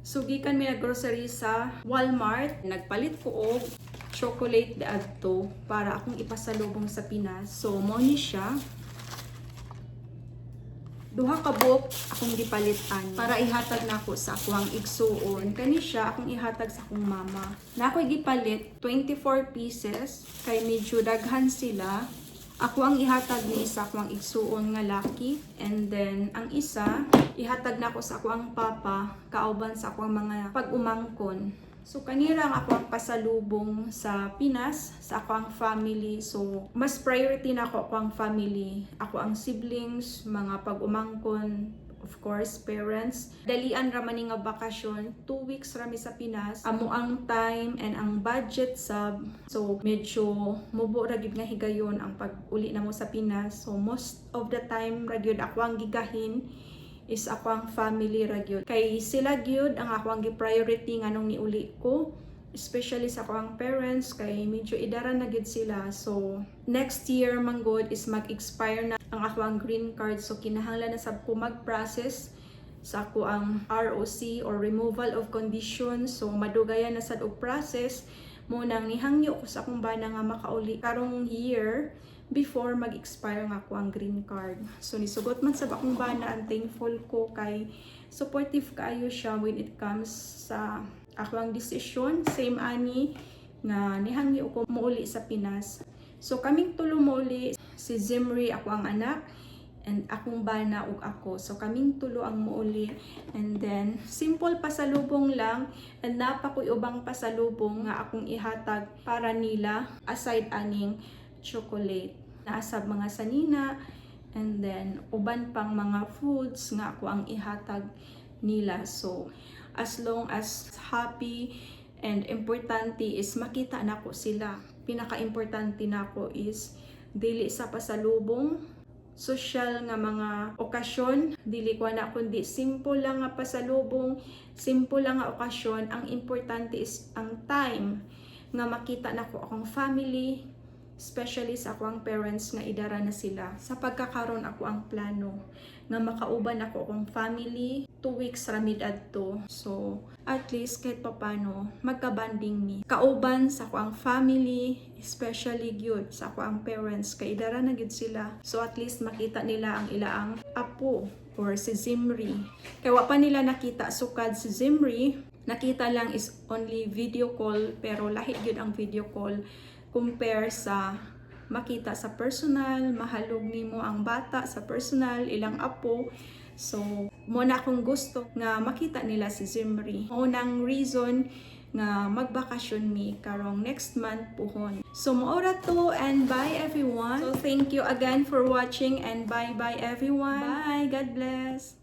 So gikan mi nag-grocery sa Walmart, nagpalit ko og chocolate daadto para akong ipasalubong sa Pinas. So mo ni siya. Duha ka book akong gipalitan para ihatag nako sa akong igsuon. Kani siya akong ihatag sa akong mama. Na ako'y gipalit 24 pieces kay medyo daghan sila. Ako ang ihatag ni sa akong igsuon nga laki, and then ang isa ihatag nako sa akong papa kauban sa akong mga pag-umangkon. So kanira ang ako ang pasalubong sa Pinas, sa ako ang family. So mas priority na ako ang family. Ako ang siblings, mga pag-umangkon, of course, parents. Dalian raman nga bakasyon, 2 weeks rami sa Pinas. Amo ang time and ang budget sub. So medyo mubo ra gyud nga higayon ang pag-uli namo sa Pinas. So most of the time ra gyud ako ang gigahin is ako ang family ra gyud. Kay sila gyud ang ako ang gi-priority nganong niuli ko, especially sa ako ang parents kay medyo idara na gyud sila. So next year man god is mag-expire na ang ako ang green card, so kinahanglan na sab ko mag-process sa ako ang ROC or removal of conditions. So madugayan na sad og process mo nang nihangyo ko sa akong bana nga makauli karong year before mag-expire nga ako ang green card. So nisugot man sa akong bana, ang thankful ko kay supportive kaayo siya when it comes sa ako ang desisyon. Same ani nga nihangyo ko muuli sa Pinas. So kaming tulo muuli, si Zimri ako ang anak, and akong bana ug ako. So kaming tulo ang muuli, and then simple pasalubong lang, and napakoy ubang pasalubong nga akong ihatag para nila aside aning chocolate. Naasab mga sanina, and then uban pang mga foods nga ako ang ihatag nila. So as long as happy and importante is makita nako sila. Pinaka-importante nako is dili sa pasalubong, social nga mga okasyon, dili ko na kundi simple lang nga pasalubong, simple lang nga okasyon. Ang importante is ang time nga makita nako akong family, especially sa ako ang parents nga idara na sila. Sa pagkakaroon ako ang plano nga makauban ako akong family, 2 weeks ramid adto. So at least kahit papano magka-banding mi kauban sa ako ang family, especially gyud sa ako ang parents kay idara na gyud sila. So at least makita nila ang ilaang apo or si Zimri. Kay wa pa nila nakita sukad si Zimri, nakita lang is only video call, pero lahi gyud ang video call compare sa makita sa personal, mahalog nimo ang bata sa personal, ilang apo. So mo na akong gusto nga makita nila si Zimri. Unang reason nga magbakasyon mi karong next month puhon. So maura to, and bye everyone. So thank you again for watching, and bye everyone. Bye, God bless.